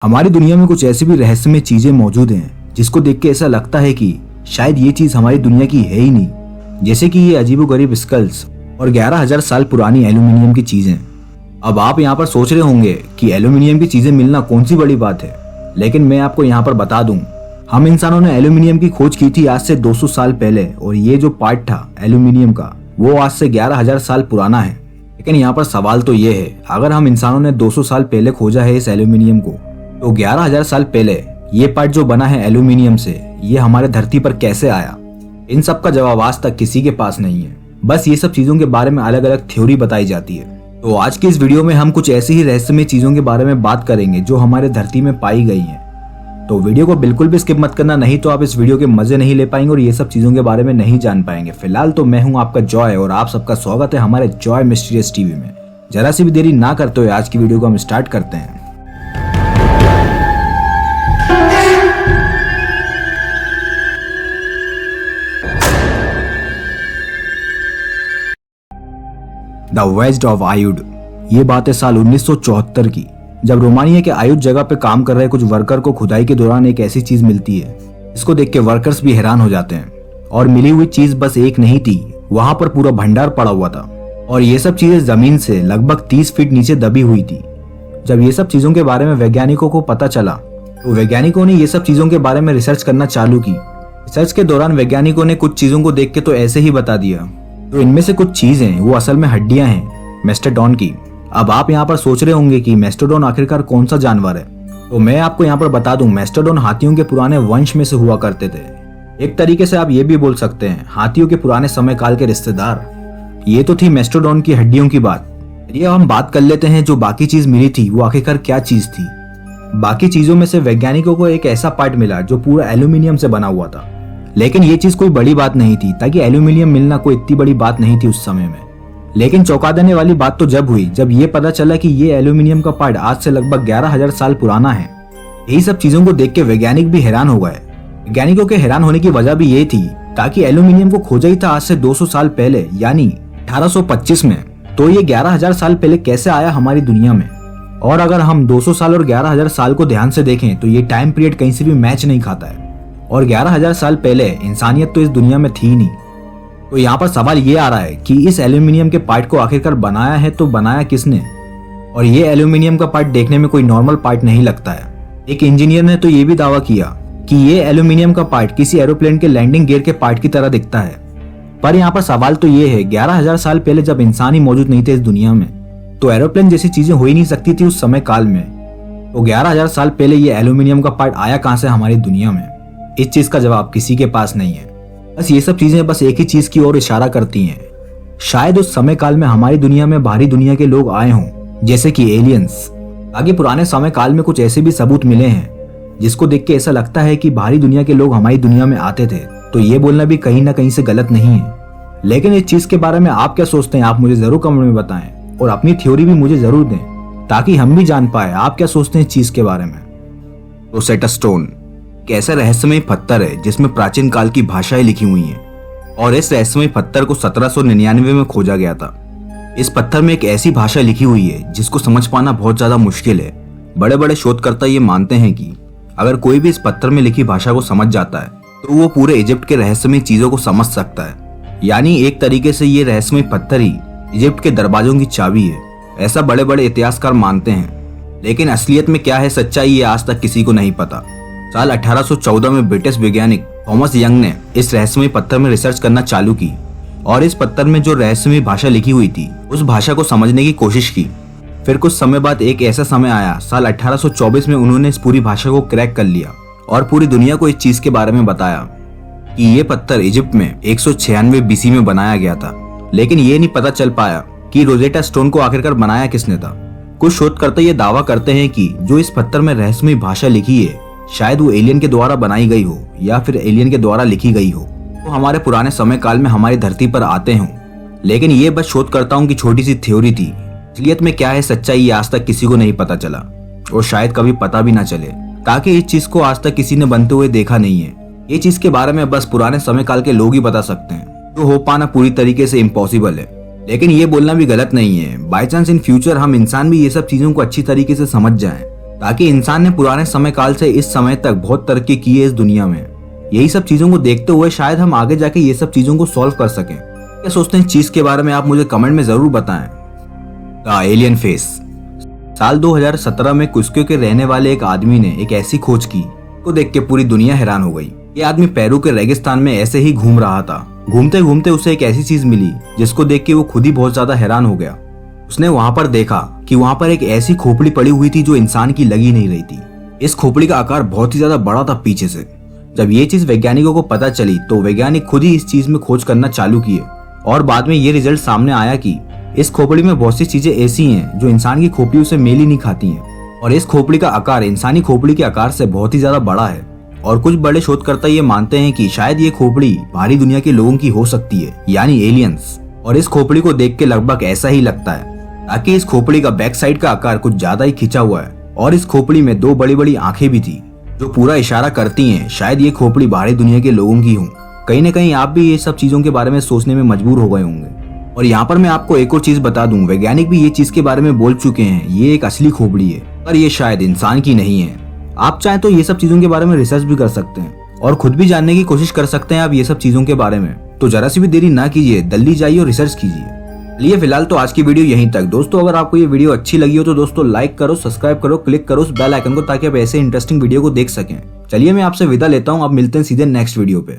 हमारी दुनिया में कुछ ऐसी भी रहस्यमय चीजें मौजूद हैं जिसको देख के ऐसा लगता है कि शायद ये चीज हमारी दुनिया की है ही नहीं। जैसे कि ये अजीबोगरीब स्कल्स और 11,000 साल पुरानी एल्यूमिनियम की चीजें। अब आप यहाँ पर सोच रहे होंगे कि एल्यूमिनियम की चीजें मिलना कौन सी बड़ी बात है, लेकिन मैं आपको यहाँ पर बता दूं, हम इंसानों ने एल्यूमिनियम की खोज की थी आज से 200 साल पहले, और ये जो पार्ट था एल्यूमिनियम का वो आज से 11,000 साल पुराना है। लेकिन यहाँ पर सवाल तो ये है, अगर हम इंसानों ने 200 साल पहले खोजा है इस एल्यूमिनियम को, तो 11,000 साल पहले ये पार्ट जो बना है एल्यूमिनियम से, ये हमारे धरती पर कैसे आया? इन सब का जवाब आज तक किसी के पास नहीं है। बस ये सब चीजों के बारे में अलग अलग थ्योरी बताई जाती है। तो आज की इस वीडियो में हम कुछ ऐसी ही रहस्यमय चीजों के बारे में बात करेंगे जो हमारे धरती में पाई गई हैं। तो वीडियो को बिल्कुल भी स्किप मत करना, नहीं तो आप इस वीडियो के मजे नहीं ले पाएंगे और ये सब चीजों के बारे में नहीं जान पाएंगे। फिलहाल तो मैं हूं आपका जॉय और आप सबका स्वागत है हमारे जॉय मिस्टीरियस टीवी में। जरा सी भी देरी ना करते हुए आज की वीडियो को हम स्टार्ट करते हैं। द वेस्ट ऑफ आयुड। ये बात है साल 1974 की, जब रोमानिया के आयुड जगह पे काम कर रहे कुछ वर्कर को खुदाई के दौरान एक ऐसी चीज मिलती है इसको देख के वर्कर्स भी हैरान हो जाते हैं। और मिली हुई चीज बस एक नहीं थी, वहां पर पूरा भंडार पड़ा हुआ था और ये सब चीजें जमीन से लगभग 30 फीट नीचे दबी हुई थी। जब ये सब चीजों के बारे में वैज्ञानिकों को पता चला तो वैज्ञानिकों ने ये सब चीजों के बारे में रिसर्च करना चालू की। रिसर्च के दौरान वैज्ञानिकों ने कुछ चीजों को देख के तो ऐसे ही बता दिया, तो इनमें से कुछ चीजें वो असल में हड्डियां हैं मेस्टोडॉन की। अब आप यहाँ पर सोच रहे होंगे कि मेस्टोडॉन आखिरकार कौन सा जानवर है, तो मैं आपको यहाँ पर बता दूं, मेस्टोडॉन हाथियों के पुराने वंश में से हुआ करते थे। एक तरीके से आप ये भी बोल सकते हैं हाथियों के पुराने समय काल के रिश्तेदार। ये तो थी मेस्टोडॉन की हड्डियों की बात। ये हम बात कर लेते हैं जो बाकी चीज मिली थी वो आखिरकार क्या चीज थी। बाकी चीजों में से वैज्ञानिकों को एक ऐसा पार्ट मिला जो पूरा एल्यूमिनियम से बना हुआ था, लेकिन ये चीज कोई बड़ी बात नहीं थी, ताकि एल्यूमिनियम मिलना कोई इतनी बड़ी बात नहीं थी उस समय में। लेकिन चौंका देने वाली बात तो जब हुई जब ये पता चला कि ये एल्यूमिनियम का पार्ट आज से लगभग 11,000 साल पुराना है। यही सब चीजों को देख के वैज्ञानिक भी हैरान हो गए। वैज्ञानिकों के हैरान होने की वजह भी ये थी ताकि एल्यूमिनियम को खोजा ही था आज से 200 साल पहले, यानी 1825 में। तो ये 11,000 साल पहले कैसे आया हमारी दुनिया में? और अगर हम 200 साल और 11,000 साल को ध्यान से देखें तो ये टाइम पीरियड कहीं से भी मैच नहीं खाता है। और 11,000 साल पहले इंसानियत तो इस दुनिया में थी नहीं। तो यहाँ पर सवाल ये आ रहा है कि इस एल्यूमिनियम के पार्ट को आखिरकार बनाया है तो बनाया किसने? और ये एल्यूमिनियम का पार्ट देखने में कोई नॉर्मल पार्ट नहीं लगता है। एक इंजीनियर ने तो ये भी दावा किया कि ये एल्यूमिनियम का पार्ट किसी एरोप्लेन के लैंडिंग गियर के पार्ट की तरह दिखता है। पर यहाँ पर सवाल तो ये है, 11,000 साल पहले जब इंसान ही मौजूद नहीं थे इस दुनिया में, तो एरोप्लेन जैसी चीजें हो ही नहीं सकती थी उस समय काल में। तो 11,000 साल पहले ये एल्यूमिनियम का पार्ट आया कहां से हमारी दुनिया में? इस चीज का जवाब किसी के पास नहीं है। बस ये सब चीजें बस एक ही चीज की ओर इशारा करती हैं। शायद उस समय काल में हमारी दुनिया में बाहरी दुनिया के लोग आए हों, जैसे कि एलियंस। आगे पुराने समय काल में कुछ ऐसे भी सबूत मिले हैं जिसको देख के ऐसा लगता है कि बाहरी दुनिया के लोग हमारी दुनिया में आते थे। तो ये बोलना भी कहीं ना कहीं से गलत नहीं है। लेकिन इस चीज के बारे में आप क्या सोचते हैं, आप मुझे जरूर कमेंट में बताएं और अपनी थ्योरी भी मुझे जरूर दें, ताकि हम भी जान पाए आप क्या सोचते हैं इस चीज के बारे में। रोसेटा स्टोन एक ऐसा रहस्यमय पत्थर है जिसमें प्राचीन काल की भाषाएं लिखी हुई हैं, और इस रहस्यमय पत्थर को 1799 में खोजा गया था। इस पत्थर में एक ऐसी भाषा लिखी हुई है जिसको समझ पाना बहुत ज्यादा मुश्किल है। बड़े बड़े शोधकर्ता ये मानते हैं कि अगर कोई भी इस पत्थर में लिखी भाषा को समझ जाता है तो वो पूरे इजिप्ट के रहस्यमय चीजों को समझ सकता है। यानी एक तरीके से ये रहस्यमय पत्थर ही इजिप्ट के दरवाजों की चाबी है, ऐसा बड़े बड़े इतिहासकार मानते हैं। लेकिन असलियत में क्या है सच्चाई, ये आज तक किसी को नहीं पता। साल 1814 में ब्रिटिश वैज्ञानिक थॉमस यंग ने इस रहस्यमय पत्थर में रिसर्च करना चालू की और इस पत्थर में जो रहस्यमय भाषा लिखी हुई थी उस भाषा को समझने की कोशिश की। फिर कुछ समय बाद एक ऐसा समय आया, साल 1824 में उन्होंने इस पूरी भाषा को क्रैक कर लिया और पूरी दुनिया को इस चीज के बारे में बताया कि ये पत्थर इजिप्ट में 196 BC में बनाया गया था। लेकिन ये नहीं पता चल पाया कि रोजेटा स्टोन को आखिरकार बनाया किसने था। कुछ शोधकर्ता ये दावा करते हैं कि जो इस पत्थर में रहस्यमय भाषा लिखी है शायद वो एलियन के द्वारा बनाई गई हो या फिर एलियन के द्वारा लिखी गई हो, तो हमारे पुराने समय काल में हमारी धरती पर आते हों। लेकिन ये बस शोधकर्ताओं की छोटी सी थ्योरी थी। असलियत में क्या है सच्चाई, ये आज तक किसी को नहीं पता चला और शायद कभी पता भी ना चले, ताकि इस चीज को आज तक किसी ने बनते हुए देखा नहीं है। ये चीज के बारे में बस पुराने समय काल के लोग ही बता सकते हैं, तो हो पाना पूरी तरीके से इम्पॉसिबल है। लेकिन ये बोलना भी गलत नहीं है, बाई चांस इन फ्यूचर हम इंसान भी ये सब चीजों को अच्छी तरीके से समझ जाएं, ताकि इंसान ने पुराने समय काल से इस समय तक बहुत तरक्की की है इस दुनिया में। यही सब चीजों को देखते हुए शायद हम आगे जाके ये सब चीजों को सॉल्व कर सकें। क्या सोचते हैं इस चीज के बारे में, आप मुझे कमेंट में जरूर बताएं। The alien face. साल 2017 में कुस्को के रहने वाले एक आदमी ने एक ऐसी खोज की को देख के पूरी दुनिया हैरान हो गई। ये आदमी पेरू के रेगिस्तान में ऐसे ही घूम रहा था। घूमते घूमते उसे एक ऐसी चीज मिली जिसको देख के वो खुद ही बहुत ज्यादा हैरान हो गया। उसने वहां पर देखा कि वहां पर एक ऐसी खोपड़ी पड़ी हुई थी जो इंसान की लगी नहीं रही थी। इस खोपड़ी का आकार बहुत ही ज्यादा बड़ा था पीछे से। जब ये चीज वैज्ञानिकों को पता चली तो वैज्ञानिक खुद ही इस चीज में खोज करना चालू किए और बाद में ये रिजल्ट सामने आया कि इस खोपड़ी में बहुत सी चीजें ऐसी हैं जो इंसान की खोपड़ियों से मेल ही नहीं खाती हैं और इस खोपड़ी का आकार इंसानी खोपड़ी के आकार से बहुत ही ज्यादा बड़ा है। और कुछ बड़े शोधकर्ता ये मानते हैं कि शायद ये खोपड़ी बाहरी दुनिया के लोगों की हो सकती है, यानी एलियंस। और इस खोपड़ी को देख के लगभग ऐसा ही लगता है, ताकि इस खोपड़ी का बैक साइड का आकार कुछ ज्यादा ही खिंचा हुआ है और इस खोपड़ी में 2 बड़ी बड़ी आंखें भी थी जो पूरा इशारा करती हैं शायद ये खोपड़ी बाहरी दुनिया के लोगों की हो। कहीं न कहीं आप भी ये सब चीजों के बारे में सोचने में मजबूर हो गए होंगे। और यहाँ पर मैं आपको एक और चीज बता दूं, वैज्ञानिक भी ये चीज के बारे में बोल चुके हैं, ये एक असली खोपड़ी है पर ये शायद इंसान की नहीं है। आप चाहें तो ये सब चीजों के बारे में रिसर्च भी कर सकते हैं और खुद भी जानने की कोशिश कर सकते हैं आप ये सब चीजों के बारे में। तो जरा सी भी देरी ना कीजिए, जल्दी जाइए और रिसर्च कीजिए। चलिए फिलहाल तो आज की वीडियो यहीं तक। दोस्तों अगर आपको ये वीडियो अच्छी लगी हो तो दोस्तों लाइक करो, सब्सक्राइब करो, क्लिक करो उस बेल आइकन को ताकि आप ऐसे इंटरेस्टिंग वीडियो को देख सकें। चलिए मैं आपसे विदा लेता हूँ, आप मिलते हैं सीधे नेक्स्ट वीडियो पे।